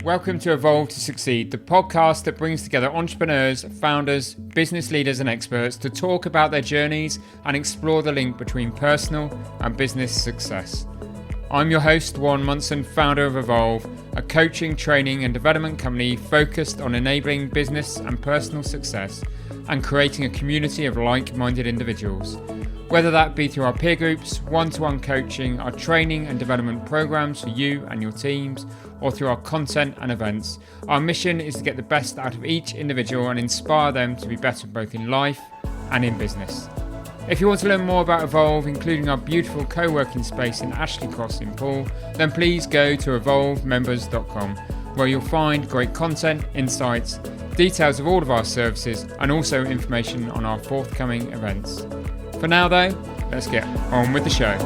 Welcome to Evolve to Succeed, the podcast that brings together entrepreneurs, founders, business leaders and experts to talk about their journeys and explore the link between personal and business success. I'm your host, Warren Munson, founder of Evolve, a coaching, training and development company focused on enabling business and personal success and creating a community of like-minded individuals. Whether that be through our peer groups, one-to-one coaching, our training and development programs for you and your teams, or through our content and events, our mission is to get the best out of each individual and inspire them to be better both in life and in business. If you want to learn more about Evolve, including our beautiful co-working space in Ashley Cross in Poole, then please go to evolvemembers.com, where you'll find great content, insights, details of all of our services, and also information on our forthcoming events. For now though, let's get on with the show.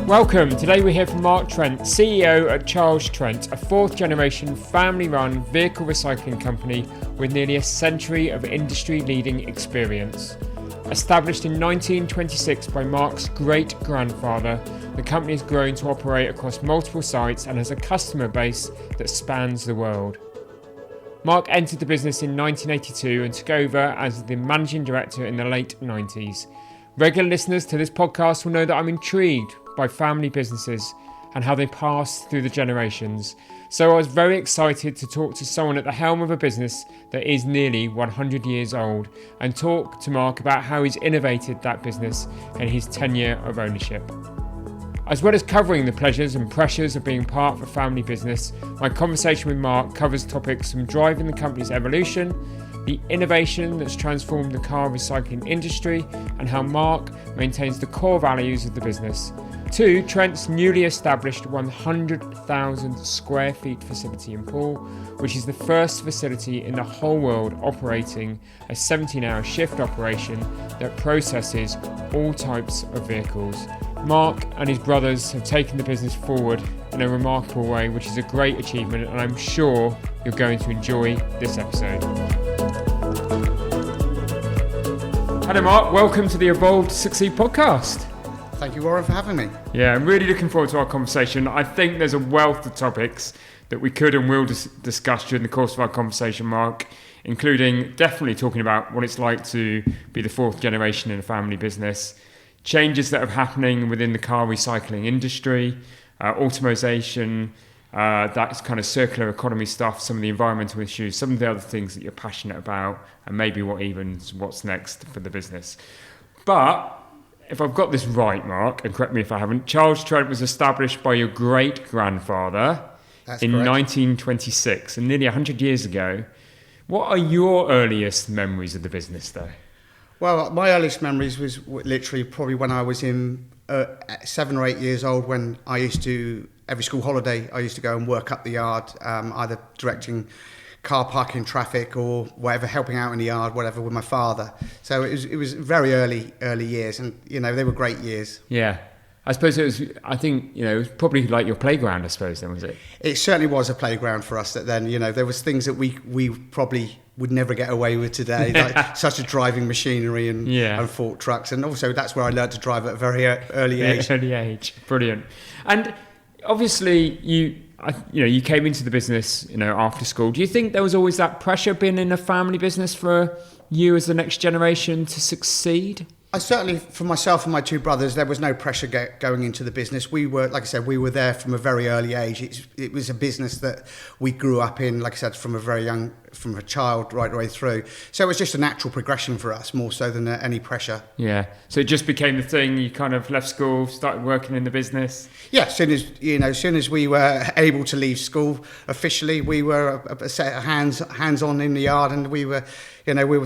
Welcome. Today we hear from Marc Trent, CEO at Charles Trent, a fourth generation family-run vehicle recycling company with nearly a century of industry-leading experience. Established in 1926 by Marc's great-grandfather, the company has grown to operate across multiple sites and has a customer base that spans the world. Marc entered the business in 1982 and took over as the managing director in the late 90s. Regular listeners to this podcast will know that I'm intrigued by family businesses and how they pass through the generations. So I was very excited to talk to someone at the helm of a business that is nearly 100 years old and talk to Marc about how he's innovated that business in his tenure of ownership. As well as covering the pleasures and pressures of being part of a family business, my conversation with Marc covers topics from driving the company's evolution, the innovation that's transformed the car recycling industry, and how Marc maintains the core values of the business, to Trent's newly established 100,000 square feet facility in Poole, which is the first facility in the whole world operating a 17-hour shift operation that processes all types of vehicles. Marc and his brothers have taken the business forward in a remarkable way, which is a great achievement, and I'm sure you're going to enjoy this episode. Hello Marc, welcome to the Evolve to Succeed podcast. Thank you, Warren, for having me. Yeah, I'm really looking forward to our conversation. I think there's a wealth of topics that we could and will discuss during the course of our conversation, Marc, including definitely talking about what it's like to be the fourth generation in a family business, changes that are happening within the car recycling industry, automation, that's kind of circular economy stuff, some of the environmental issues, some of the other things that you're passionate about, and maybe what's next for the business. But if I've got this right, Marc, and correct me if I haven't, Charles Trent was established by your great-grandfather in 1926, and nearly 100 years ago. What are your earliest memories of the business, though? Well, my earliest memories was literally probably when I was in 7 or 8 years old, when I used to, every school holiday, I used to go and work up the yard, either directing car parking traffic or whatever, helping out in the yard, whatever, with my father. So it was very early years, and they were great years. Yeah, I suppose it was. I think it was probably like your playground. I suppose then, was it? It certainly was a playground for us. That then there was things that we probably would never get away with today, like such as driving machinery and fork trucks, and also that's where I learned to drive at a very early age. Early age, brilliant. And obviously you came into the business, after school. Do you think there was always that pressure being in a family business for you as the next generation to succeed? I certainly, for myself and my two brothers, there was no pressure going into the business. We were, like I said, we were there from a very early age. It was a business that we grew up in, like I said, from a child right the way through. So it was just a natural progression for us, more so than any pressure. Yeah. So it just became the thing. You kind of left school, started working in the business. Yeah. As soon as we were able to leave school officially, we were a set of hands on in the yard, and we were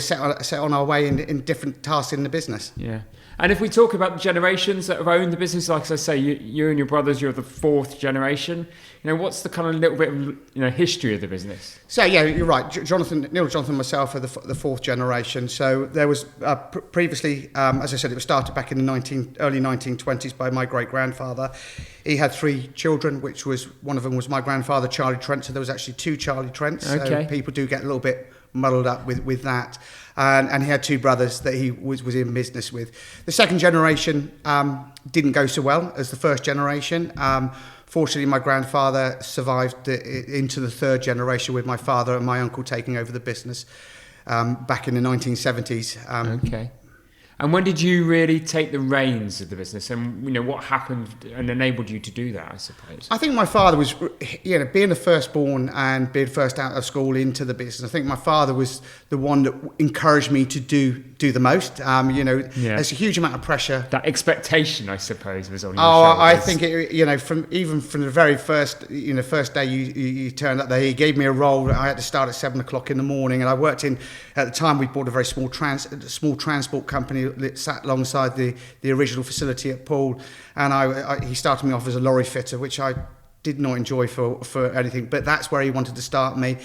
set on our way in different tasks in the business. Yeah. And if we talk about the generations that have owned the business, like I say, you and your brothers, you're the fourth generation. What's the kind of little bit of history of the business? So yeah, you're right. Neil, Jonathan, and myself are the fourth generation. So there was previously, as I said, it was started back in the early 1920s by my great grandfather. He had 3 children, which was one of them was my grandfather, Charlie Trent. So there was actually 2 Charlie Trents. Okay. So people do get a little bit muddled up with that. and he had two brothers that he was in business with. The second generation didn't go so well as the first generation. Fortunately, my grandfather survived into the third generation with my father and my uncle taking over the business back in the 1970s. Okay. And when did you really take the reins of the business, and what happened and enabled you to do that, I suppose? I think my father was, being the firstborn and being first out of school into the business. I think my father was the one that encouraged me to do the most. There's a huge amount of pressure. That expectation, I suppose, was on your shoulders. I think from the very first, first day you turned up there, he gave me a role. I had to start at 7:00 in the morning, and I worked in. At the time, we bought a very small transport company that sat alongside the original facility at Poole, and he started me off as a lorry fitter, which I did not enjoy for anything, but that's where he wanted to start me.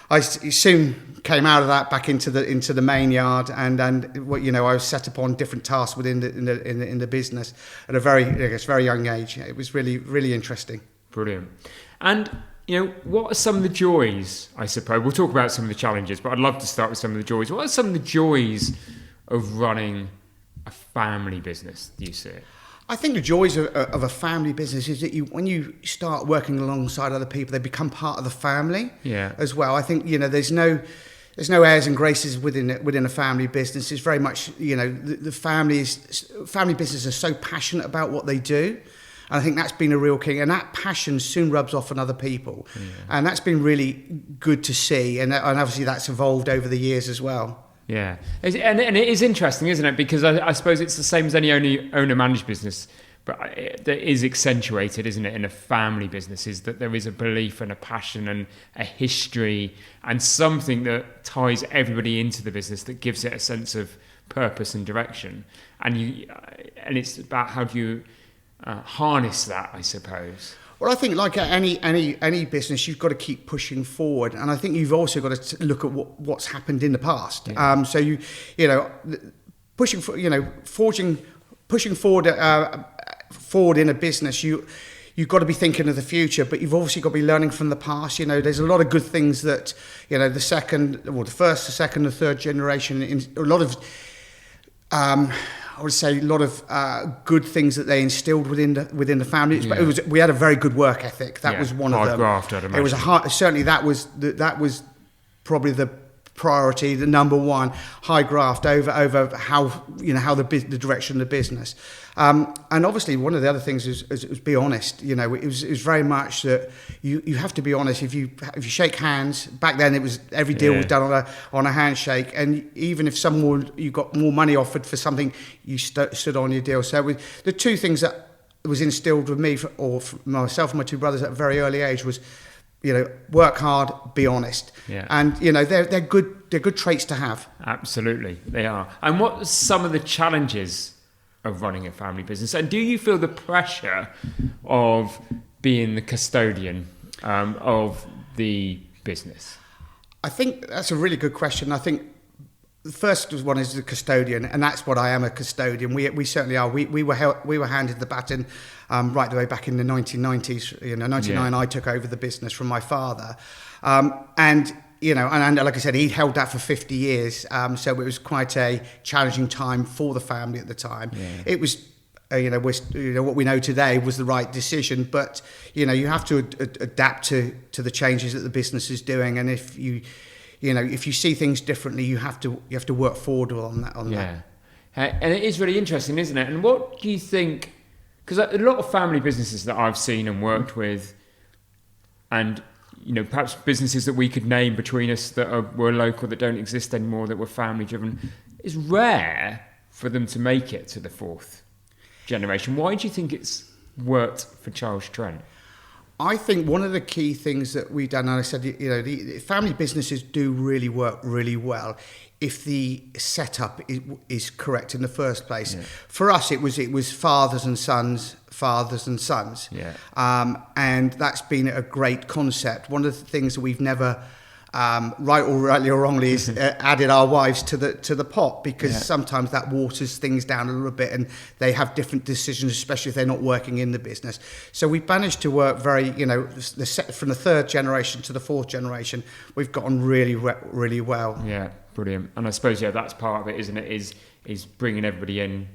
I soon came out of that back into the main yard, and I was set upon different tasks within the business at a very young age. It was really, really interesting. Brilliant. And what are some of the joys, I suppose? We'll talk about some of the challenges, but I'd love to start with some of the joys. What are some of the joys of running a family business, do you see it? I think the joys of a family business is that when you start working alongside other people, they become part of the family as well. I think, there's no airs and graces within a family business. It's very much, the family businesses are so passionate about what they do. And I think that's been a real key, and that passion soon rubs off on other people. Yeah. And that's been really good to see, and obviously that's evolved over the years as well. Yeah, and it is interesting, isn't it? Because I suppose it's the same as any owner-managed business, but that is accentuated, isn't it, in a family business, is that there is a belief and a passion and a history and something that ties everybody into the business that gives it a sense of purpose and direction. And it's about how do you harness that, I suppose. Well, I think like any business, you've got to keep pushing forward, and I think you've also got to look at what's happened in the past. Yeah. So pushing forward in a business, you've got to be thinking of the future, but you've obviously got to be learning from the past. There's a lot of good things that the first, the second, the third generation, a lot of. I would say a lot of good things that they instilled within the family. Yeah. We had a very good work ethic. That was one of them. Hard graft, I'd imagine. It was certainly that was probably the priority, the number one, high graft over how the direction of the business. And obviously one of the other things is be honest. It was very much that you have to be honest. If you shake hands, back then it was every deal was done on a handshake, and even if you got more money offered for something, you stood on your deal. So the two things that was instilled with me or for myself and my two brothers at a very early age was, work hard, be honest. Yeah. And they're good traits to have. Absolutely, they are. And what are some of the challenges of running a family business? And do you feel the pressure of being the custodian of the business? I think that's a really good question. I think the first one is the custodian, and that's what I am, a custodian. We certainly are. We were handed the baton right the way back in the 1990s. 99, I took over the business from my father, and like I said, he held that for 50 years. So it was quite a challenging time for the family at the time. Yeah. It was, what we know today was the right decision, but you have to adapt to the changes that the business is doing, and if you see things differently, you have to work forward on that. Yeah, and it is really interesting, isn't it? And what do you think? Because a lot of family businesses that I've seen and worked with, and perhaps businesses that we could name between us that were local, that don't exist anymore, that were family driven, it's rare for them to make it to the fourth generation. Why do you think it's worked for Charles Trent? I think one of the key things that we've done, and I said, the family businesses do really work really well if the setup is correct in the first place. Yeah. For us, it was fathers and sons. Yeah. And that's been a great concept. One of the things that we've never, rightly or wrongly, is added our wives to the pot, because sometimes that waters things down a little bit, and they have different decisions, especially if they're not working in the business. So we've managed to work very, from the third generation to the fourth generation, we've gotten really, really well. Yeah. Brilliant. And I suppose, yeah, that's part of it, isn't it? Is bringing everybody in,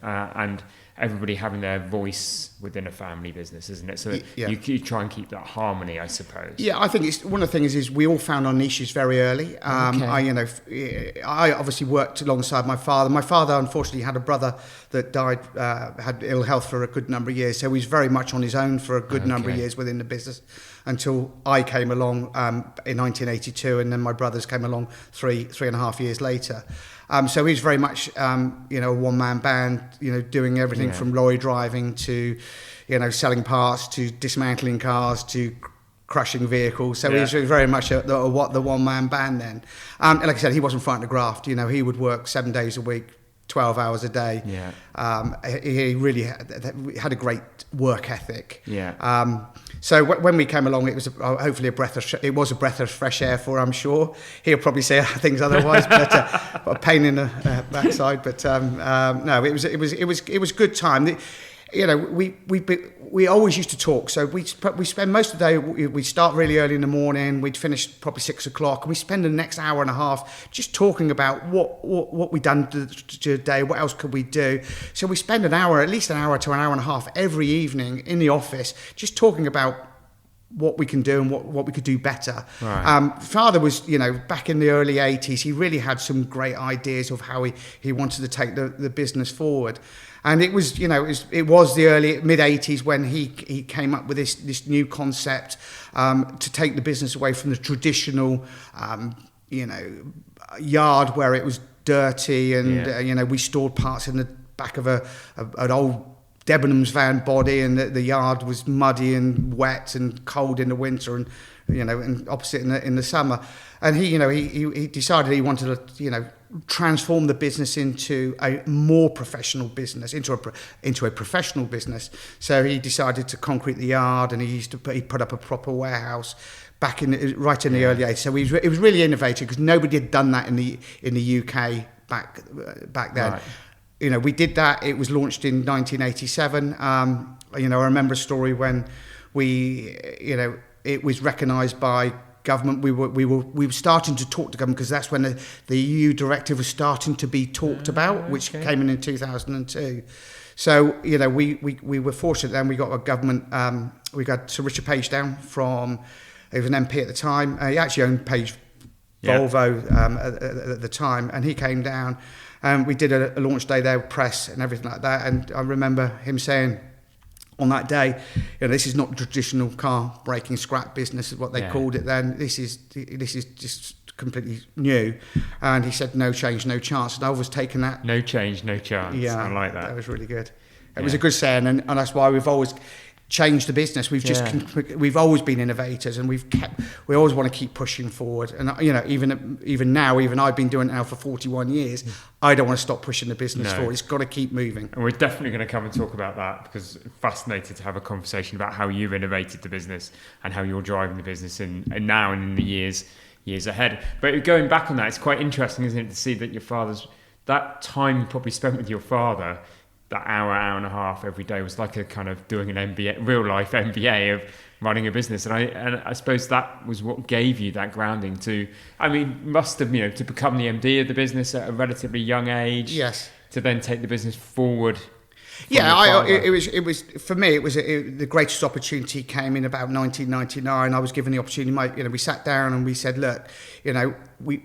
and everybody having their voice within a family business, isn't it? So you try and keep that harmony, I suppose. Yeah, I think it's one of the things is we all found our niches very early. I obviously worked alongside my father. My father, unfortunately, had a brother that died, had ill health for a good number of years. So he was very much on his own for a good number of years within the business until I came along in 1982, and then my brothers came along three and a half years later. So he's very much, a one-man band, doing everything from lorry driving to, selling parts to dismantling cars to crushing vehicles. So he's very much the one-man band then. And like I said, he wasn't frightened of graft. He would work 7 days a week, 12 hours a day. He really had a great work ethic. So when we came along, it was hopefully a breath of fresh air for, I'm sure. He'll probably say things otherwise, but a pain in the backside. But no, it was good time. We always used to talk. So we spend most of the day. We start really early in the morning. We'd finish probably 6 o'clock, and we spend the next hour and a half just talking about what we done today. What else could we do? So we spend at least an hour to an hour and a half every evening in the office, just talking about what we can do and what we could do better. Right. Father was, back in the early 80s, he really had some great ideas of how he wanted to take the business forward. And it was, it was the early mid-80s when he came up with this new concept to take the business away from the traditional, yard where it was dirty and we stored parts in the back of an old Debenhams van body, and the yard was muddy and wet and cold in the winter, and and opposite in the summer. And he decided he wanted to transform the business into a more professional business, into a professional business. So he decided to concrete the yard, and he put up a proper warehouse back right in the early 80s. So it was really innovative because nobody had done that in the UK back then. Right. We did that. It was launched in 1987. I remember a story when it was recognised by government. We were starting to talk to government because that's when the EU directive was starting to be talked about, which came in 2002. So we were fortunate. Then we got a government. We got Sir Richard Page down he was an MP at the time. He actually owned Page Volvo at the time, and he came down. We did a launch day there with press and everything like that. And I remember him saying on that day, this is not traditional car breaking scrap business, is what they called it then. This is just completely new. And he said, no change, no chance. And I was taking that. No change, no chance. Yeah, I like that. That was really good. It was a good saying, and that's why we've always changed the business. We've always been innovators, and we always want to keep pushing forward. And even now, I've been doing it now for 41 years. I don't want to stop pushing the business forward. It's got to keep moving. And we're definitely going to come and talk about that, because I'm fascinated to have a conversation about how you've innovated the business and how you're driving the business and now and in the years ahead. But going back on that, it's quite interesting, isn't it, to see that that time you probably spent with your father, that hour and a half every day, was like a kind of doing an MBA, real life MBA of running a business. And I suppose that was what gave you that grounding must have, to become the MD of the business at a relatively young age. Yes. To then take the business forward. It was for me. The greatest opportunity came in about 1999. I was given the opportunity. We sat down and we said, look, we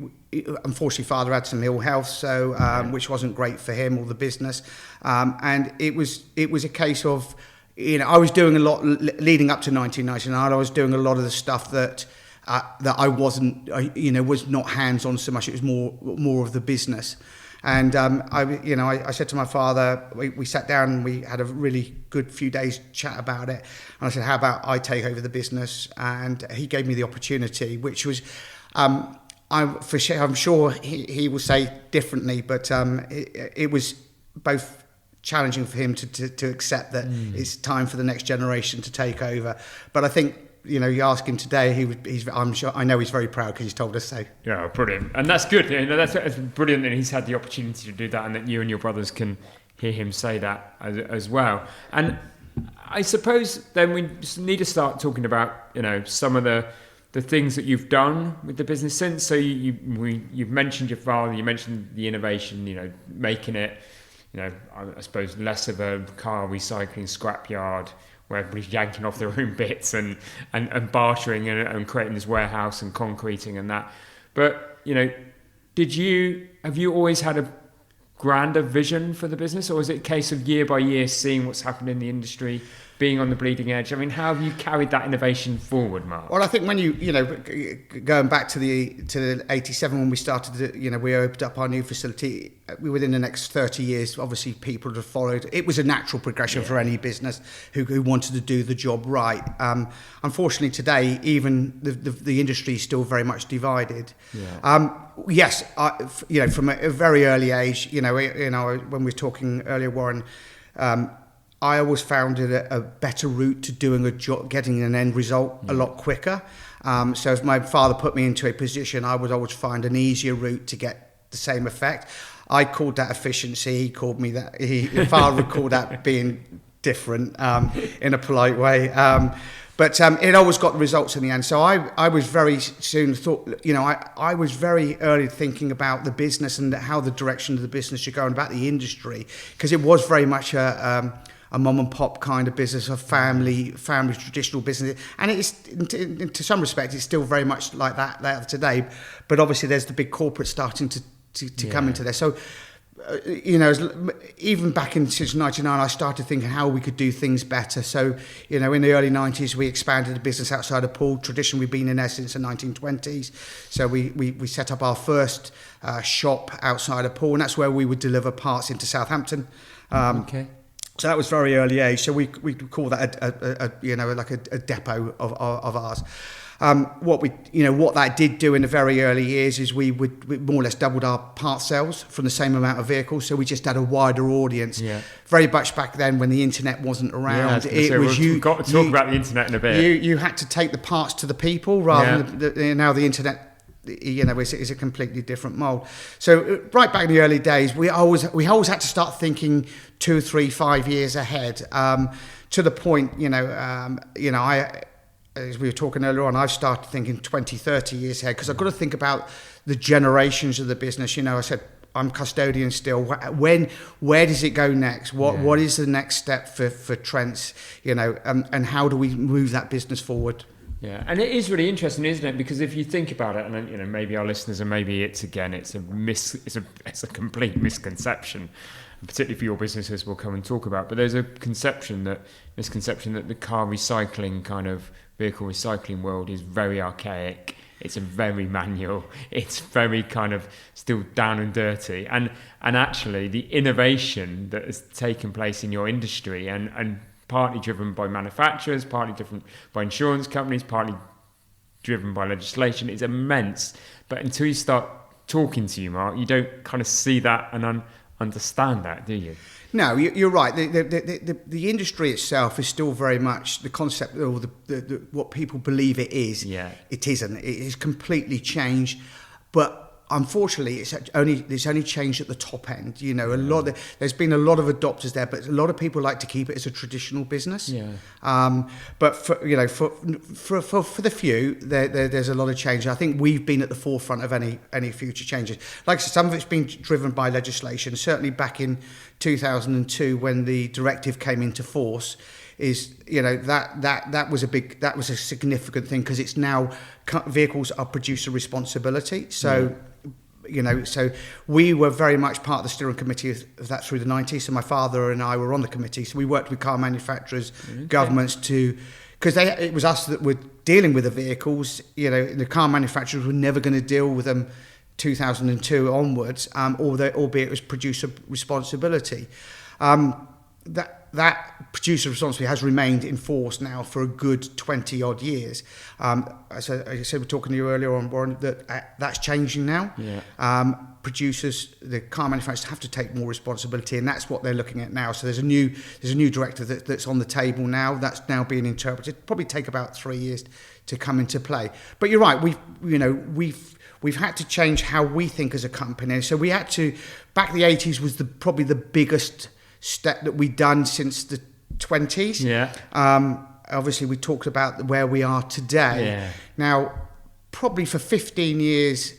unfortunately father had some ill health, so which wasn't great for him or the business, and it was a case of I was doing a lot leading up to 1999. I was doing a lot of the stuff that I wasn't was not hands on so much. It was more of the business. And I said to my father, we sat down and we had a really good few days chat about it. And I said, how about I take over the business? And he gave me the opportunity, which was, I'm sure he will say differently, but it was both challenging for him to accept that it's time for the next generation to take over. But I think, you ask him today, I know he's very proud because he's told us so. Yeah, brilliant. And that's good. That's brilliant that he's had the opportunity to do that, and that you and your brothers can hear him say that as well. And I suppose then we need to start talking about, some of the the things that you've done with the business since? So you've mentioned your father, you mentioned the innovation, making it, I suppose less of a car recycling scrapyard where everybody's yanking off their own bits and bartering and creating this warehouse and concreting and that. But, have you always had a grander vision for the business, or is it a case of year by year seeing what's happened in the industry, being on the bleeding edge? I mean, how have you carried that innovation forward, Mark? Well, I think when going back to the 87 when we started, we opened up our new facility. Within the next 30 years, obviously people have followed. It was a natural progression for any business who wanted to do the job right. Unfortunately, today, even the industry is still very much divided. Yeah. Yes, from a very early age, when we were talking earlier, Warren. I always found it a better route to doing a job, getting an end result a lot quicker. So if my father put me into a position, I would always find an easier route to get the same effect. I called that efficiency. He called me that. Father called that being different in a polite way. But it always got the results in the end. So I was very soon thought, I was very early thinking about the business and how the direction of the business should go and about the industry, because it was very much a mom and pop kind of business, a family traditional business, and it is to some respect it's still very much like that today. But obviously there's the big corporate starting to come into there. So even back since '99, I started thinking how we could do things better. So in the early '90s, we expanded the business outside of Poole. Traditionally, we've been in there since the 1920s. So we set up our first shop outside of Poole, and that's where we would deliver parts into Southampton. Okay. So that was very early age. So we call that a depot of ours. What that did do in the very early years is we more or less doubled our part sales from the same amount of vehicles. So we just had a wider audience. Yeah. Very much back then when the internet wasn't around. We've got to talk about the internet in a bit. You had to take the parts to the people rather than now the internet. Is a completely different mold. So right back in the early days, we always had to start thinking 2, 3, 5 years ahead. To the point, as we were talking earlier on, I've started thinking 20, 30 years ahead, because I've got to think about the generations of the business. I said I'm custodian still. Where does it go next? What is the next step for Trent's? And how do we move that business forward? Yeah, and it is really interesting, isn't it? Because if you think about it, and maybe our listeners, and maybe it's a complete misconception, particularly for your businesses, we'll come and talk about. But there's a misconception that the car recycling kind of vehicle recycling world is very archaic. It's a very manual. It's very kind of still down and dirty. And actually, the innovation that has taken place in your industry and partly driven by manufacturers, partly driven by insurance companies, partly driven by legislation, is immense. But until you start talking to you, Mark, you don't kind of see that and understand that, do you? No, you're right. The industry itself is still very much the concept, or the what people believe it is. Yeah. It isn't. It is completely changed. But unfortunately, it's only changed at the top end. There's been a lot of adopters there, but a lot of people like to keep it as a traditional business. Yeah. But for the few, there's a lot of change. I think we've been at the forefront of any future changes. Like I said, some of it's been driven by legislation. Certainly back in 2002, when the directive came into force, that was a significant thing, because it's now vehicles are producer responsibility. So. So we were very much part of the steering committee of that through the 90s. So my father and I were on the committee. So we worked with car manufacturers, governments because it was us that were dealing with the vehicles. The car manufacturers were never going to deal with them 2002 onwards, albeit it was producer responsibility. That producer responsibility has remained in force now for a good 20 odd years. As I said, we're talking to you earlier on, Warren, that's changing now. Yeah. Producers, the car manufacturers, have to take more responsibility, and that's what they're looking at now. So there's a new directive that's on the table now. That's now being interpreted. It'll probably take about 3 years to come into play. But you're right. We've had to change how we think as a company. So we had to. Back in the 80s was probably the biggest step that we'd done since the 20s. Yeah. obviously we talked about where we are today. Yeah. Now, probably for 15 years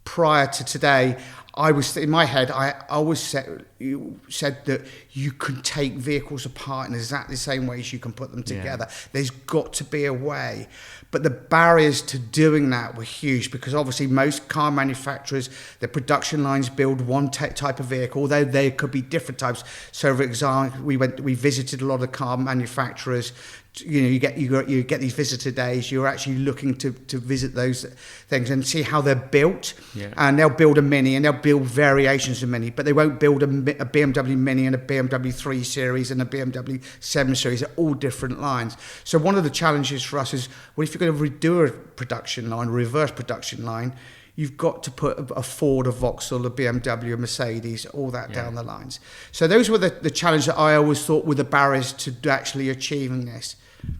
prior to today, I was in my head. I always said that you can take vehicles apart in exactly the same way as you can put them together. There's got to be a way, but the barriers to doing that were huge because obviously most car manufacturers, their production lines build one type of vehicle, although there could be different types. So, for example, we visited a lot of car manufacturers. You get these visitor days. You're actually looking to visit those things and see how they're built. And they'll build a Mini and they'll build variations of Mini, but they won't build a BMW Mini and a BMW 3 Series and a BMW 7 Series. They're all different lines. So one of the challenges for us is, well, if you're going to redo a production line, a reverse production line, you've got to put a Ford, a Vauxhall, a BMW, a Mercedes, all that down the lines. So those were the challenge that I always thought were the barriers to actually achieving this.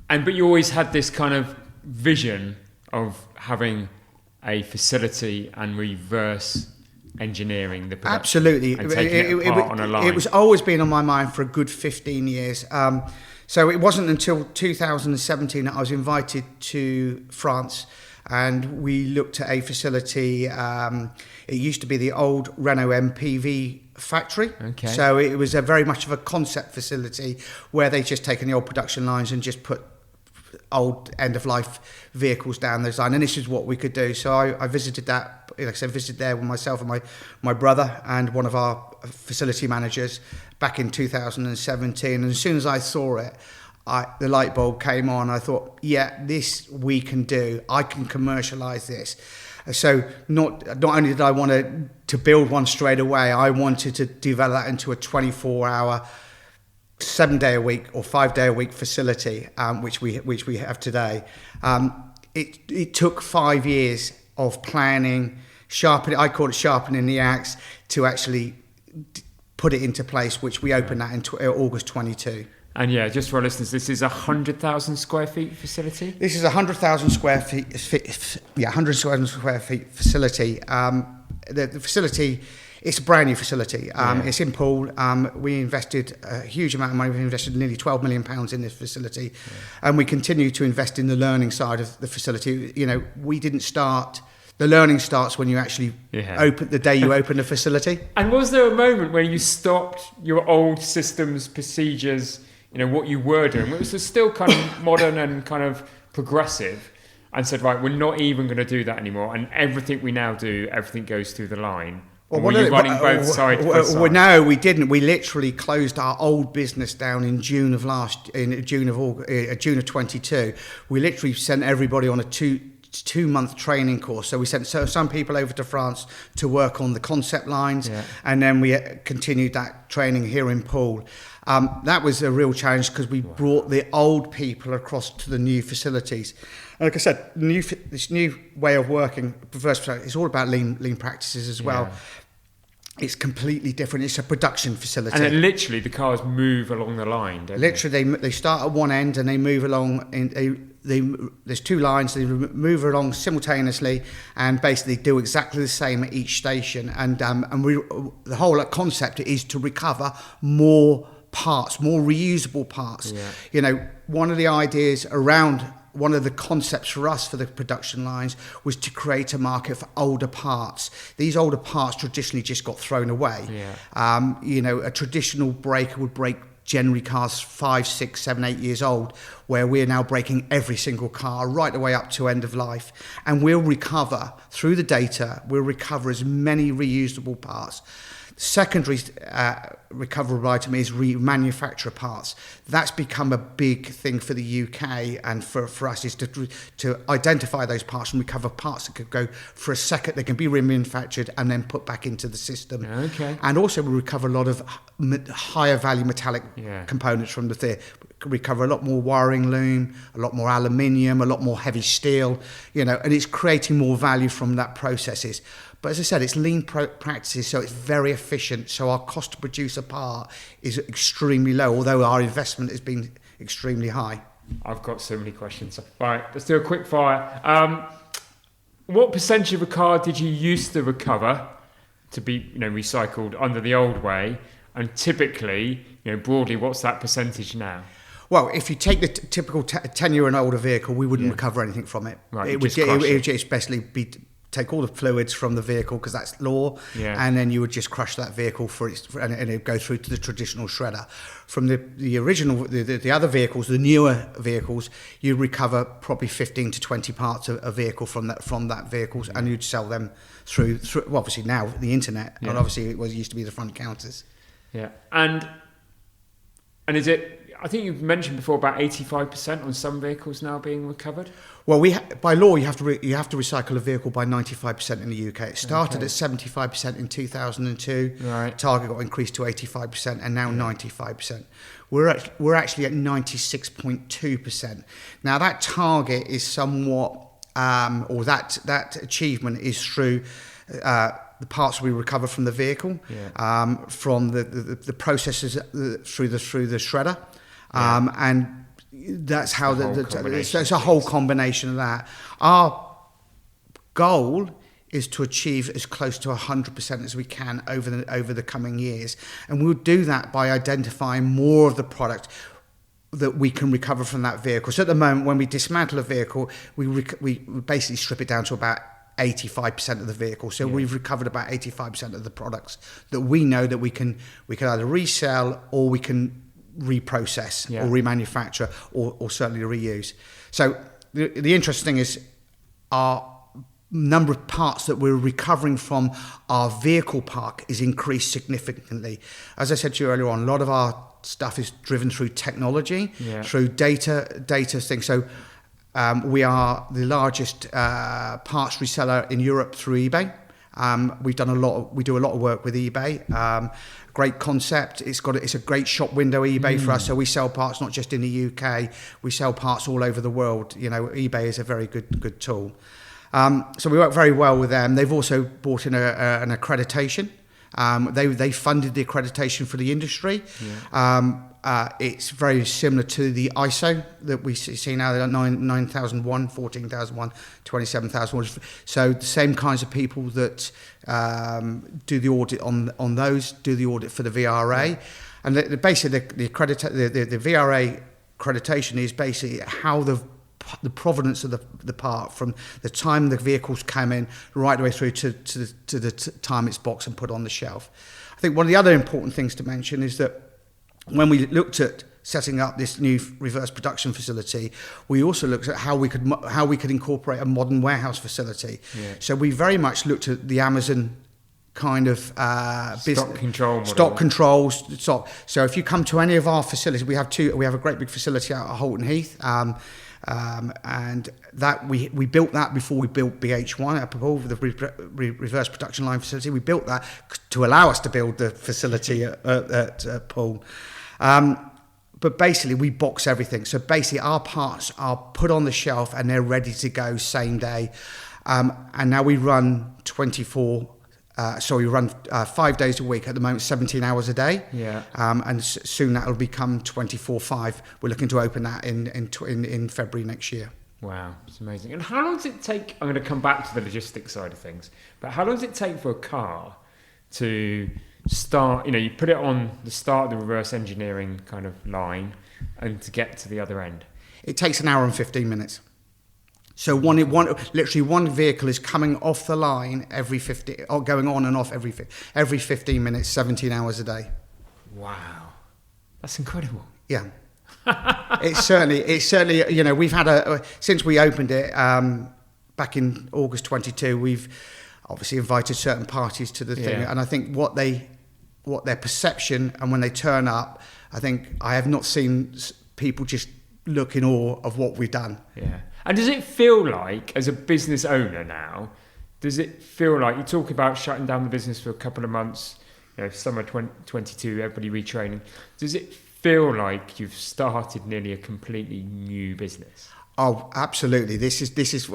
But you always had this kind of vision of having a facility and reverse engineering the production. Absolutely. And taking it apart on a line. It was always been on my mind for a good 15 years. So it wasn't until 2017 that I was invited to France and we looked at a facility. It used to be the old Renault MPV factory. Okay. So it was very much of a concept facility where they just taken the old production lines and just put old end-of-life vehicles down the line, and this is what we could do. So I visited that, like I said, visited there with myself and my brother and one of our facility managers back in 2017. And as soon as I saw it, the light bulb came on. I thought, yeah, this we can do. I can commercialise this. So not only did I want to build one straight away, I wanted to develop that into a 24-hour, 7-day-a-week or 5-day-a-week facility, which we have today. It took 5 years of planning, sharpening. I call it sharpening the axe to actually put it into place, which we opened that in August 22. And yeah, just for our listeners, this is a 100,000 square feet facility? This is a 100,000 square feet, 100,000 square feet facility. The facility, it's a brand new facility. It's in Poole. We invested a huge amount of money. We invested nearly £12 million in this facility. And we continue to invest in the learning side of the facility. You know, we didn't start... The learning starts when you actually open the day you open the facility. And was there a moment where you stopped your old systems, procedures, you know, what you were doing, which was still kind of modern and kind of progressive, and said, right, we're not even going to do that anymore, and everything we now do, everything goes through the line? Well, were you running both sides by side? No, we didn't. We literally closed our old business down in June of 22. We literally sent everybody on a two-month training course. So we sent some people over to France to work on the concept lines, and then we continued that training here in Poole. That was a real challenge because we brought the old people across to the new facilities. And like I said, this new way of working, it's all about lean practices as well. It's completely different. It's a production facility. And then literally the cars move along the line, don't literally, they start at one end and they move along. There's two lines. They move along simultaneously and basically do exactly the same at each station. And the whole concept is to recover more parts, more reusable parts. You know, one of the ideas around... One of the concepts for us for the production lines was to create a market for older parts. These older parts traditionally just got thrown away. You know, a traditional breaker would break generally cars 5, 6, 7, 8 years old, where we're now breaking every single car right the way up to end of life. And we'll recover, through the data, we'll recover as many reusable parts. Secondary recoverable item is remanufacture parts. That's become a big thing for the UK and for us, is to identify those parts and recover parts that could go for a second. They can be remanufactured and then put back into the system. And also we recover a lot of higher value metallic components from the theatre. Recover a lot more wiring loom, a lot more aluminium, a lot more heavy steel, you know, and it's creating more value from that processes. But as I said, it's lean practices, so it's very efficient. So our cost to produce a part is extremely low, although our investment has been extremely high. I've got so many questions. Right, let's do a quick fire. What percentage of a car did you used to recover to be, you know, recycled under the old way? And typically, you know, broadly, what's that percentage now? Well, if you take the typical 10-year and older vehicle, we wouldn't recover anything from it. Right, It would just basically be take all the fluids from the vehicle, because that's law, and then you would just crush that vehicle and it would go through to the traditional shredder. From the original, the other vehicles, the newer vehicles, you recover probably 15 to 20 parts of a vehicle from that vehicles, and you'd sell them through well, obviously now the internet, and obviously it used to be the front counters. Yeah, and is it? I think you've mentioned before about 85% on some vehicles now being recovered. Well, by law you have to recycle a vehicle by 95% in the UK. It started at 75% in 2002. Right. Target got increased to 85%, and now 95%. We're actually at 96.2%. Now that target is somewhat, or that achievement is through the parts we recover from the vehicle, from the processes through the shredder. And that's how it's a whole combination of that. Our goal is to achieve as close to 100% as we can over the coming years, and we'll do that by identifying more of the product that we can recover from that vehicle. So at the moment, when we dismantle a vehicle, we basically strip it down to about 85% of the vehicle. So we've recovered about 85% of the products that we know that we can either resell, or we can reprocess, or remanufacture, or certainly reuse. So the interesting thing is our number of parts that we're recovering from our vehicle park is increased significantly. As I said to you earlier on, a lot of our stuff is driven through technology, through data things. So we are the largest parts reseller in Europe through eBay. We do a lot of work with eBay. Great concept. It's a great shop window, eBay, for us. So we sell parts not just in the UK. We sell parts all over the world. You know, eBay is a very good tool. So we work very well with them. They've also brought in an accreditation. They funded the accreditation for the industry. It's very similar to the ISO that we see now, 9001, 14001, 27001. So the same kinds of people that do the audit on those, do the audit for the VRA. And basically the VRA accreditation is basically how the provenance of the part from the time the vehicles come in right the way through to the time it's boxed and put on the shelf. I think one of the other important things to mention is that when we looked at setting up this new reverse production facility, we also looked at how we could incorporate a modern warehouse facility. So we very much looked at the Amazon kind of stock control model. Stock controls. So if you come to any of our facilities, we have a great big facility out at Holton Heath. And that we built that before we built BH1 at Poole, the reverse production line facility. We built that to allow us to build the facility at Poole. But basically, we box everything. So basically, our parts are put on the shelf and they're ready to go same day. And now we run 5 days a week. At the moment, 17 hours a day. And soon that will become 24/5. We're looking to open that in February next year. Wow, it's amazing. And how long does it take? I'm going to come back to the logistics side of things, but how long does it take for a car to start? You know, you put it on the start of the reverse engineering kind of line, and to get to the other end. It takes an hour and 15 minutes. So literally one vehicle is coming off the line every 50, or going on and off every 15 minutes, 17 hours a day. Wow, that's incredible. Yeah, it's certainly. You know, we've had since we opened it back in August 22. We've obviously invited certain parties to the thing, and I think what their perception, and when they turn up, I think I have not seen people just look in awe of what we've done. Yeah. And does it feel like, as a business owner now, does it feel like, you talk about shutting down the business for a couple of months, you know, summer 2022, everybody retraining, does it feel like you've started nearly a completely new business? Oh, absolutely. This is.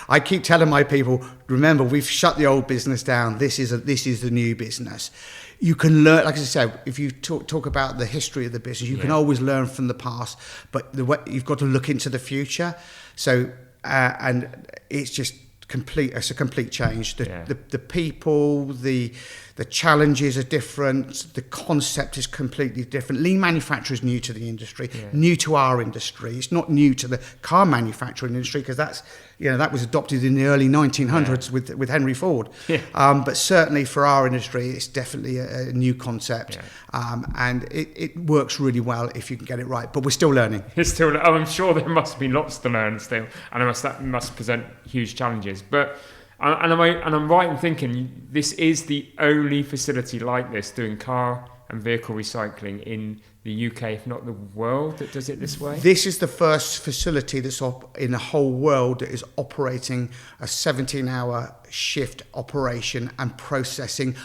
I keep telling my people, remember, we've shut the old business down. This is the new business. You can learn, like I said, if you talk about the history of the business, you can always learn from the past, but you've got to look into the future. So, and it's just complete. It's a complete change. The people, the The challenges are different. The concept is completely different. Lean manufacture is new to the industry, new to our industry. It's not new to the car manufacturing industry, because that was adopted in the early 1900s with Henry Ford. But certainly for our industry, it's definitely a new concept, and it works really well if you can get it right. But we're still learning. I'm sure there must be lots to learn still, and that must present huge challenges. But I'm right in thinking this is the only facility like this doing car and vehicle recycling in the UK, if not the world, that does it this way? This is the first facility that's in the whole world that is operating a 17-hour shift operation and processing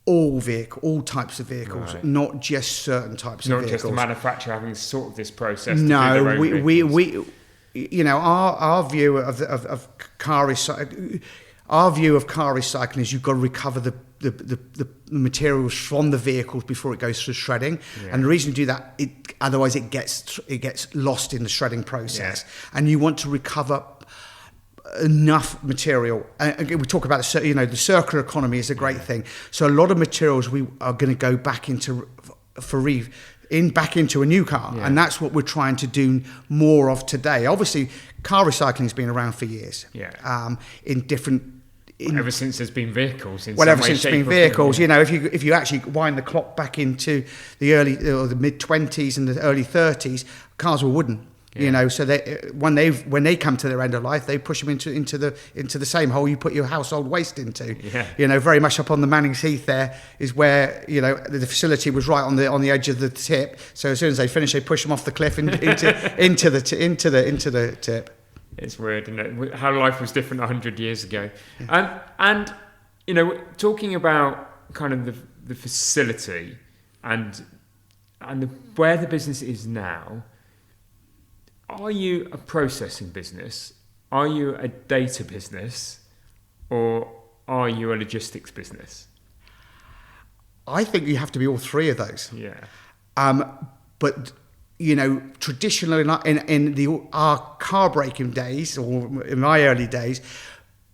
all types of vehicles, not just certain types of vehicles. Not just the manufacturer having sort of this process. No, we our view of car recycling. Our view of car recycling is you've got to recover the materials from the vehicles before it goes through shredding, and the reason you do that, otherwise it gets lost in the shredding process, and you want to recover enough material. We talk about the circular economy is a great thing. So a lot of materials we are going to go back into back into a new car, and that's what we're trying to do more of today. Obviously, car recycling has been around for years. Ever since there's been vehicles. Ever since there's been vehicles, if you actually wind the clock back into the early or the mid 20s and the early 30s, cars were wooden. So when they come to their end of life, they push them into the same hole you put your household waste into. Very much up on the Manning's Heath there is where the facility was right on the edge of the tip. So as soon as they finish, they push them off the cliff into the tip. It's weird, isn't it? How life was different 100 years ago. And talking about kind of the facility and where the business is now. Are you a processing business? Are you a data business? Or are you a logistics business? I think you have to be all three of those. But traditionally in our car breaking days, or in my early days,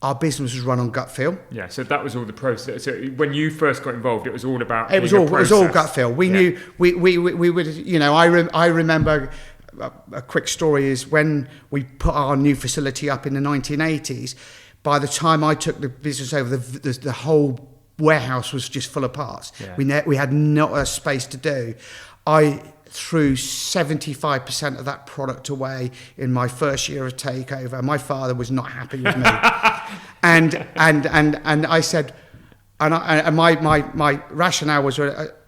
our business was run on gut feel. So that was all the process. So when you first got involved, it was all about it was all gut feel. We knew we would. I remember. A quick story is when we put our new facility up in the 1980s, by the time I took the business over, the whole warehouse was just full of parts. We had not a space to do. I threw 75% of that product away in my first year of takeover. My father was not happy with me. and I said, and my rationale was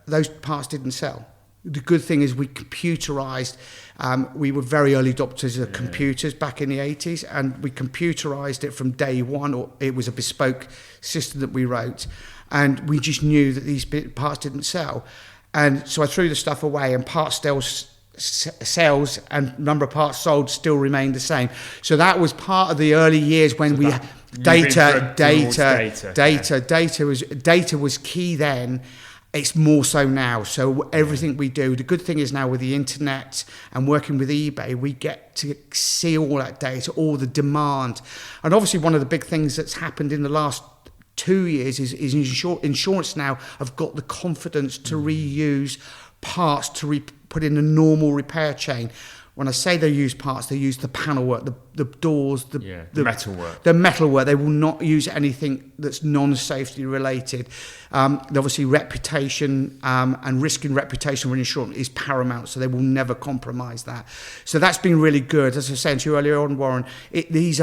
those parts didn't sell. The good thing is we computerized. We were very early adopters of computers back in the 80s, and we computerized it from day one, or it was a bespoke system that we wrote, and we just knew that these parts didn't sell. And so I threw the stuff away, and parts sales and number of parts sold still remained the same. So that was part of the early years when data was key then. It's more so now. So everything we do, the good thing is now with the internet and working with eBay, we get to see all that data, all the demand. And obviously one of the big things that's happened in the last 2 years is insurance now have got the confidence to reuse parts to put in a normal repair chain. When I say they use parts, they use the panel work, the doors, the metalwork. The metalwork. They will not use anything that's non-safety related. Obviously, reputation and risk in reputation with insurance is paramount, so they will never compromise that. So that's been really good. As I was saying to you earlier on, Warren, these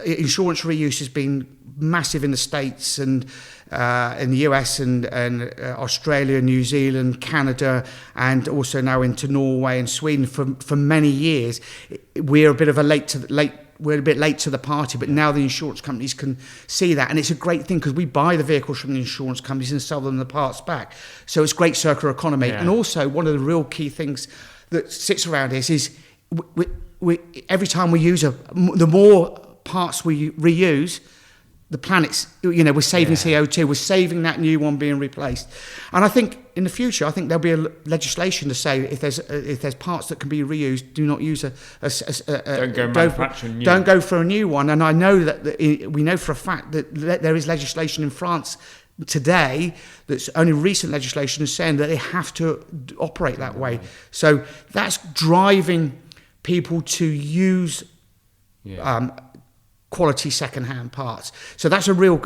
insurance reuse has been massive in the States and in the US and Australia, New Zealand, Canada, and also now into Norway and Sweden for many years. We're a bit late to the party, but now the insurance companies can see that, and it's a great thing because we buy the vehicles from the insurance companies and sell them the parts back. So it's great circular economy. And also one of the real key things that sits around this is we every time we use the more parts we reuse, the planet's, we're saving CO2, we're saving that new one being replaced. And I think in the future, there'll be a legislation to say if there's parts that can be reused, do not use don't go for a new one. And I know that we know for a fact that there is legislation in France today that's only recent legislation is saying that they have to operate that way. So that's driving people to use quality second-hand parts. So that's a real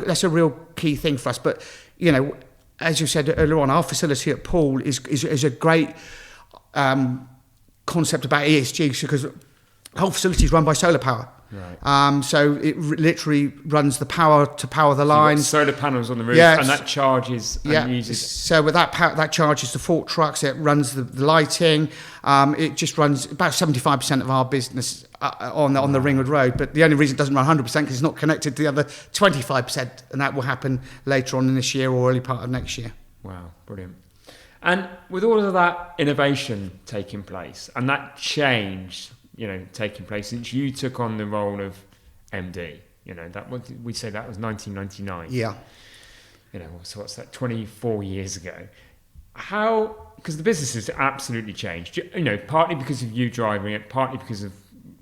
key thing for us. But as you said earlier on, our facility at Poole is a great concept about ESG, because the whole facility is run by solar power. Right. So it literally runs the power to power the lines. Solar panels on the roof, and that charges and uses. So with that power, that charges the fork trucks. It runs the lighting. It just runs about 75% of our business on the Ringwood Road. But the only reason it doesn't run 100% because it's not connected to the other 25%, and that will happen later on in this year or early part of next year. Wow, brilliant. And with all of that innovation taking place and that change, taking place since you took on the role of MD, we say that was 1999. Yeah. So what's that? 24 years ago. Because the business has absolutely changed. Partly because of you driving it, partly because of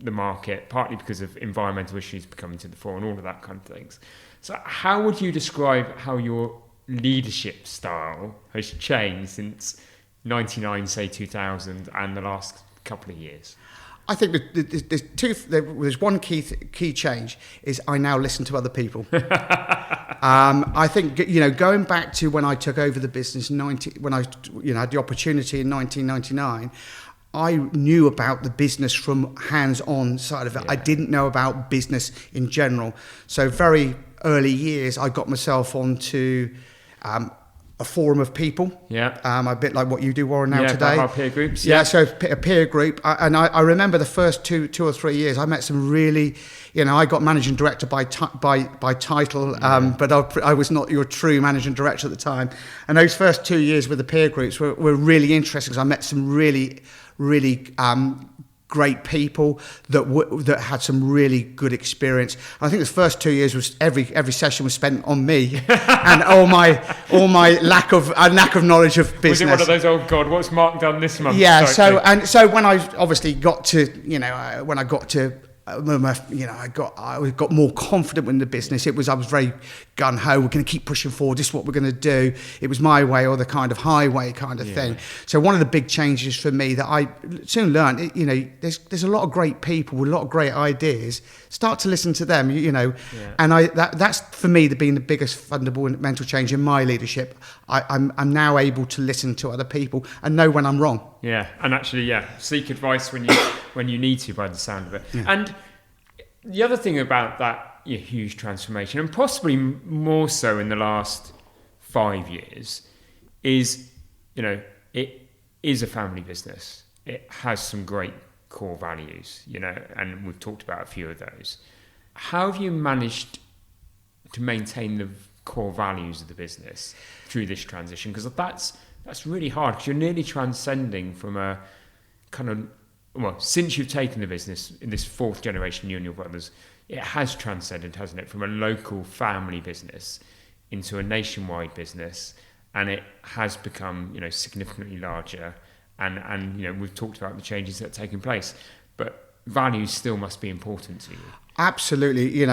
the market, partly because of environmental issues becoming to the fore, and all of that kind of things. So how would you describe how your leadership style has changed since 99, say 2000, and the last couple of years? I think there's one key change is I now listen to other people. I think going back to when I took over the business when I had the opportunity in 1999, I knew about the business from hands-on side of it. I didn't know about business in general. So very early years, I got myself onto a forum of people. A bit like what you do, Warren, now today. Our peer groups. So a peer group. I remember the first two or 3 years, I met some really, I got managing director by title, but I was not your true managing director at the time. And those first 2 years with the peer groups were really interesting, because I met some really great people that had some really good experience. I think the first 2 years was every session was spent on me and all my lack of knowledge of business. Was it one of those, oh God, what's Mark done this month? Yeah. So when I obviously got to I got more confident in the business. I was very gung ho. We're going to keep pushing forward. This is what we're going to do. It was my way or the kind of highway kind of thing. So one of the big changes for me that I soon learned, there's a lot of great people with a lot of great ideas. Start to listen to them, and that's for me been the biggest fundamental change in my leadership. I'm now able to listen to other people and know when I'm wrong. Yeah, and actually, seek advice when you need to, by the sound of it. Yeah. And the other thing about that huge transformation, and possibly more so in the last 5 years, is, it is a family business. It has some great core values, and we've talked about a few of those. How have you managed to maintain the core values of the business through this transition? Because that's really hard, because you're nearly transcending from a kind of, since you've taken the business in this fourth generation, you and your brothers, it has transcended, hasn't it, from a local family business into a nationwide business, and it has become, significantly larger. And we've talked about the changes that are taking place, but values still must be important to you. Absolutely.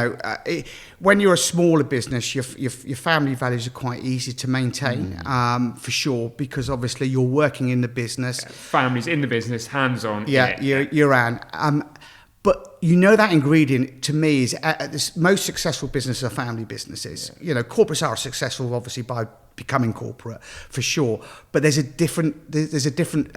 When you're a smaller business, your family values are quite easy to maintain, for sure, because obviously you're working in the business. Families in the business, hands-on. You're on. But that ingredient to me is the most successful businesses are family businesses. Corporates are successful, obviously, by becoming corporate, for sure. But there's a different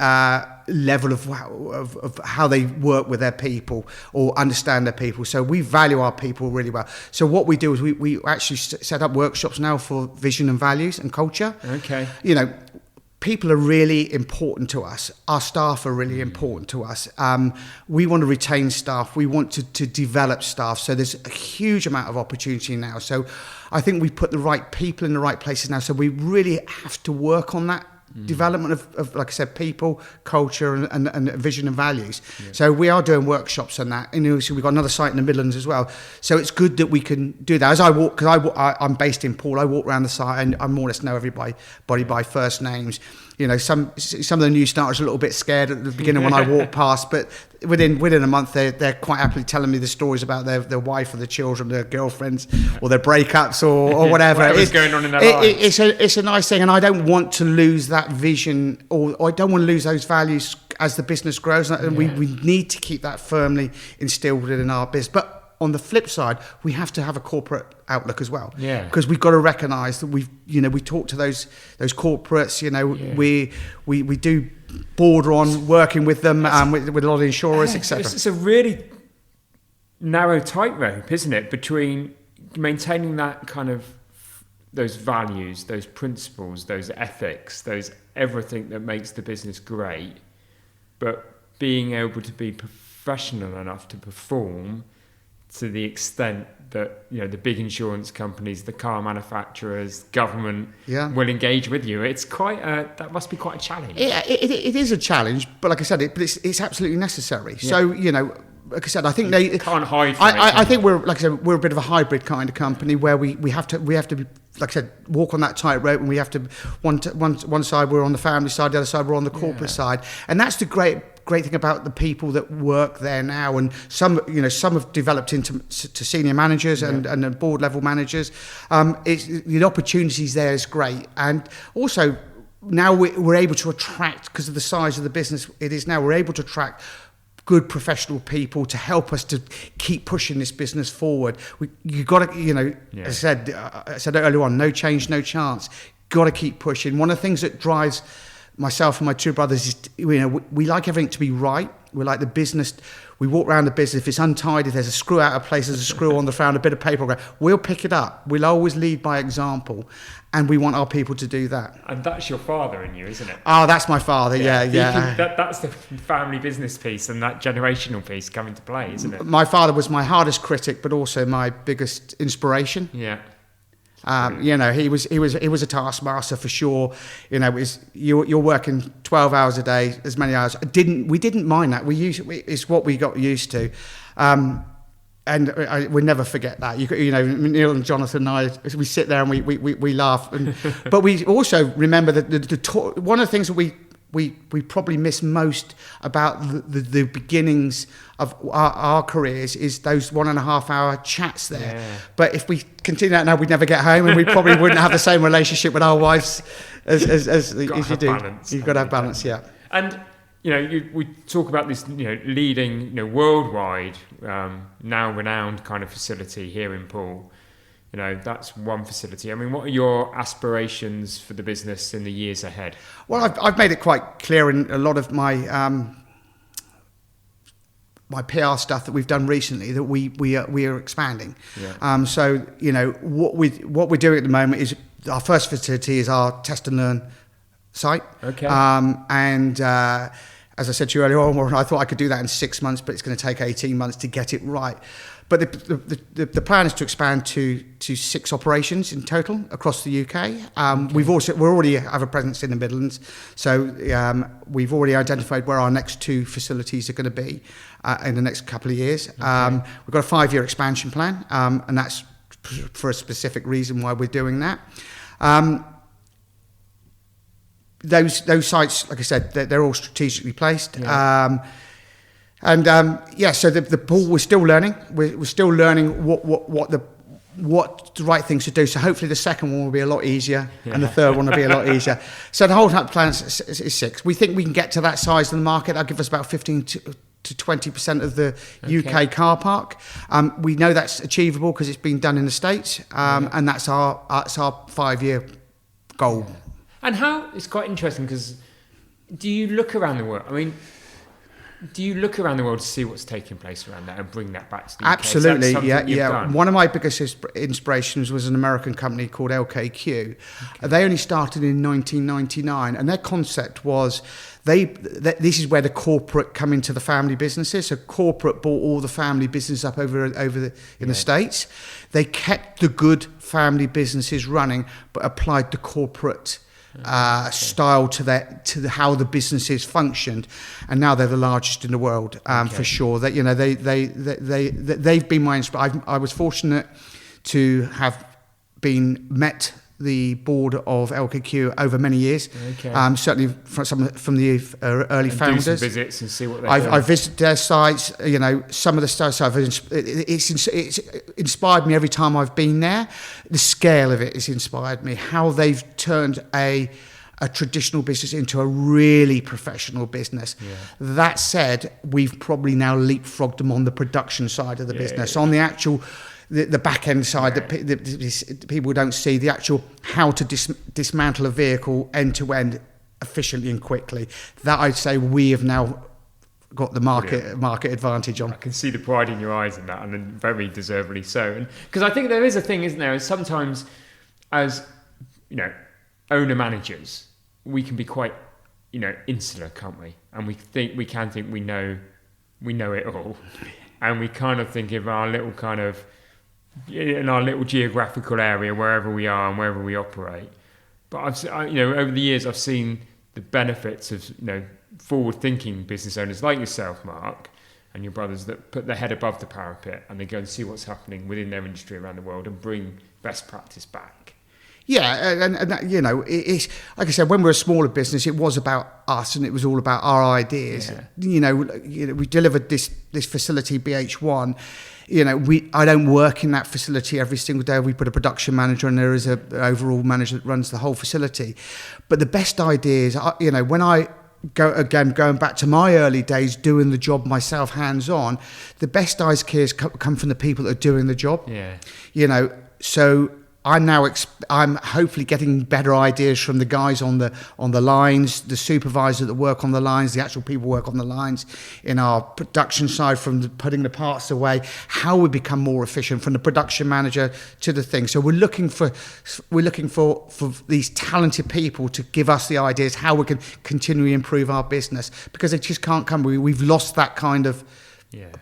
level of how they work with their people or understand their people. So we value our people really well. So what we do is we actually set up workshops now for vision and values and culture. Okay. People are really important to us. Our staff are really important to us. We want to retain staff. We want to develop staff. So there's a huge amount of opportunity now. So I think we put the right people in the right places now. So we really have to work on that development of, like I said, people, culture, and vision and values. Yeah. So we are doing workshops on that. And so we've got another site in the Midlands as well. So it's good that we can do that. As I walk, because I'm based in Poole, I walk around the site and I more or less know everybody by first names. some of the new starters are a little bit scared at the beginning when I walk past, but within a month they're quite happily telling me the stories about their wife or their children, their girlfriends, or their breakups or whatever. Whatever's going on in their lives. It's a nice thing, and I don't want to lose that vision, or I don't want to lose those values as the business grows. And we need to keep that firmly instilled within our business. But on the flip side, we have to have a corporate outlook as well. Yeah. Because we've got to recognise that we talk to those corporates. We do border on working with them, with a lot of insurers, etc. It's a really narrow tightrope, isn't it, between maintaining that kind of those values, those principles, those ethics, those everything that makes the business great, but being able to be professional enough to perform to the extent that the big insurance companies, the car manufacturers, government will engage with you. It's that must be quite a challenge. It is a challenge, but like I said, it's absolutely necessary. Yeah. So like I said, I think they can't hide from it. I think we're a bit of a hybrid kind of company where we have to be, like I said, walk on that tightrope, and we have to one side we're on the family side, the other side we're on the corporate side, and that's the great thing about the people that work there now. And some have developed into senior managers and board level managers. The opportunities there is great, and also now we're able to attract, because of the size of the business it is now, we're able to attract good professional people to help us to keep pushing this business forward. You got to, as I said earlier on, no change, no chance. Got to keep pushing. One of the things that drives myself and my two brothers is, we like everything to be right. We like the business. We walk around the business. If it's untidy, there's a screw out of place, there's a screw on the ground, a bit of paper. We'll pick it up. We'll always lead by example, and we want our people to do that. And that's your father in you, isn't it? Oh, that's my father. Yeah. That's the family business piece and that generational piece come into play, isn't it? My father was my hardest critic, but also my biggest inspiration. Yeah. He was a taskmaster for sure. You're working 12 hours a day, as many hours. We didn't mind that. It's what we got used to, and we'll never forget that. Neil and Jonathan and I, we sit there and we laugh, but we also remember that one of the things that we probably miss most about the beginnings of our careers is those 1.5 hour chats there. Yeah. But if we continue that now, we'd never get home, and we probably wouldn't have the same relationship with our wives as you do. Balance. You've got to have balance, yeah. And we talk about this leading worldwide now renowned kind of facility here in Poole. That's one facility. I mean, what are your aspirations for the business in the years ahead? Well, I've made it quite clear in a lot of my my PR stuff that we've done recently that we are expanding. Yeah. So what we're doing at the moment is our first facility is our test and learn site. Okay. As I said to you earlier on, I thought I could do that in 6 months, but it's going to take 18 months to get it right. But the plan is to expand to 6 operations in total across the UK. Okay. We already have a presence in the Midlands, so we've already identified where our next 2 facilities are going to be in the next couple of years. Okay. We've got a 5-year expansion plan, and that's for a specific reason why we're doing that. Those sites, like I said, they're all strategically placed. Yeah. So the Poole, we're still learning. We're still learning what the right things to do. So hopefully the second one will be a lot easier, and the third one will be a lot easier. So the whole plan is 6. We think we can get to that size in the market. That'll give us about 15 to 20% of the UK car park. We know that's achievable because it's been done in the States, and that's our 5-year goal. Yeah. And it's quite interesting because do you look around the world? I mean, do you look around the world to see what's taking place around there and bring that back to the UK? Absolutely, yeah. One of my biggest inspirations was an American company called LKQ. Okay. They only started in 1999, and their concept was this is where the corporate come into the family businesses. So corporate bought all the family business up over in the States. They kept the good family businesses running, but applied the corporate style to how the businesses functioned, and now they're the largest in the world for sure. That they've been my inspiration. I was fortunate to have been met the board of LKQ over many years. Okay. Certainly from the early and founders. do some visits and see what they're doing. I visited their sites. Some of the stuff it's inspired me every time I've been there. The scale of it has inspired me. How they've turned a traditional business into a really professional business. Yeah. That said, we've probably now leapfrogged them on the production side of the business. On the actual, the back end side, that people don't see, the actual how to dismantle a vehicle end to end efficiently and quickly. That I'd say we have now got the market advantage on. I can see the pride in your eyes in that, and then very deservedly so. Because I think there is a thing, isn't there? And sometimes, as owner managers, we can be quite, insular, can't we? And we can think we know it all, and we kind of think of our little in our little geographical area, wherever we are and wherever we operate. But over the years, I've seen the benefits of forward-thinking business owners like yourself, Mark, and your brothers, that put their head above the parapet and they go and see what's happening within their industry around the world and bring best practice back. Yeah, and that, it's like I said, when we're a smaller business, it was about us and it was all about our ideas. Yeah. We delivered this facility, BH1. I don't work in that facility every single day. We put a production manager and there is an overall manager that runs the whole facility. But the best ideas, when I going back to my early days, doing the job myself, hands-on, the best ideas come from the people that are doing the job. Yeah. So I'm hopefully getting better ideas from the guys on the lines, the supervisor that work on the lines, the actual people work on the lines in our production side, from putting the parts away, how we become more efficient, from the production manager to the thing. So we're looking for these talented people to give us the ideas how we can continually improve our business, because they just can't come. We've lost that kind of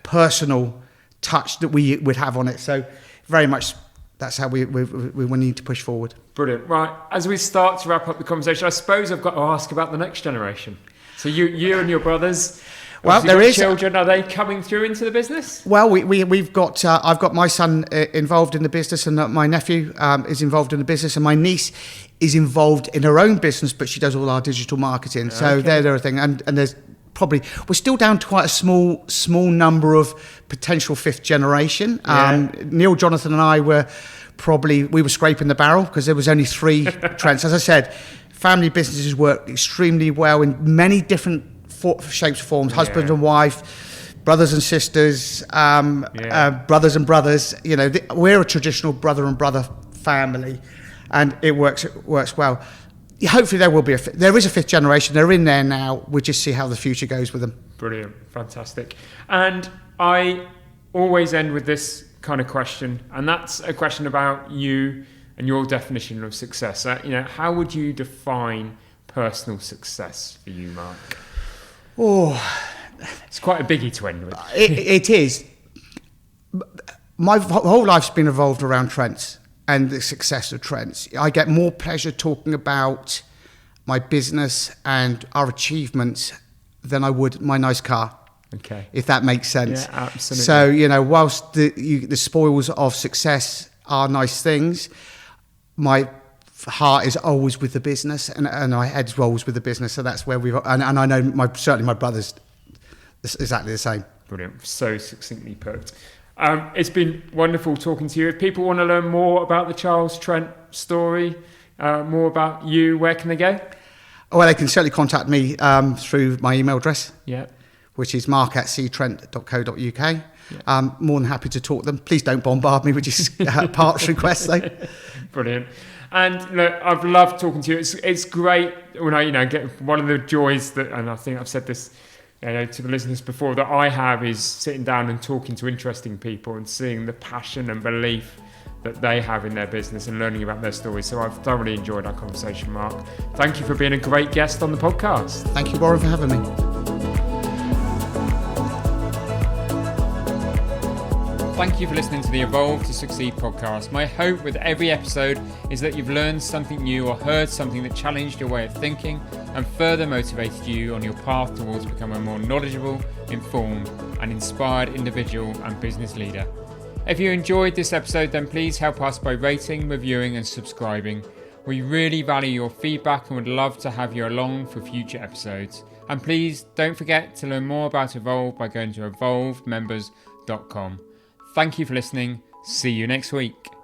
personal touch that we would have on it. So very much. That's how we need to push forward. Brilliant. Right, as we start to wrap up the conversation, I suppose I've got to ask about the next generation. So you and your brothers, well, there is children. Are they coming through into the business? Well, we've got. I've got my son involved in the business, and my nephew is involved in the business, and my niece is involved in her own business, but she does all our digital marketing. So they're a thing, and there's. Probably we're still down to quite a small number of potential fifth generation. Neil, Jonathan, and I were scraping the barrel because there was only 3 Trents. As I said, family businesses work extremely well in many different shapes, forms. Husband and wife, brothers and sisters, brothers and brothers. We're a traditional brother and brother family, and it works well. Hopefully there is a fifth generation. They're in there now. We'll just see how the future goes with them. Brilliant. Fantastic. And I always end with this kind of question, and that's a question about you and your definition of success. How would you define personal success for you, Mark? Oh, it's quite a biggie to end with. It is. My whole life's been evolved around Trent's and the success of Trent's. I get more pleasure talking about my business and our achievements than I would my nice car. Okay. If that makes sense. Yeah, absolutely. So, whilst the spoils of success are nice things, my heart is always with the business, and my head's always with the business. So that's where and I know certainly my brother's exactly the same. Brilliant. So succinctly put. It's been wonderful talking to you. If people want to learn more about the Charles Trent story, more about you, where can they go? Well, they can certainly contact me through my email address, which is mark@ctrent.co.uk. Yeah. I'm more than happy to talk to them. Please don't bombard me with just parts requests, though. Brilliant. And look, I've loved talking to you. It's great when I get one of the joys that, and I think I've said this to the listeners before, that I have is sitting down and talking to interesting people and seeing the passion and belief that they have in their business and learning about their stories. So I've thoroughly enjoyed our conversation, Mark. Thank you for being a great guest on the podcast. Thank you, Warren, for having me. Thank you for listening to the Evolve to Succeed podcast. My hope with every episode is that you've learned something new or heard something that challenged your way of thinking and further motivated you on your path towards becoming a more knowledgeable, informed and inspired individual and business leader. If you enjoyed this episode, then please help us by rating, reviewing and subscribing. We really value your feedback and would love to have you along for future episodes. And please don't forget to learn more about Evolve by going to evolvemembers.com. Thank you for listening. See you next week.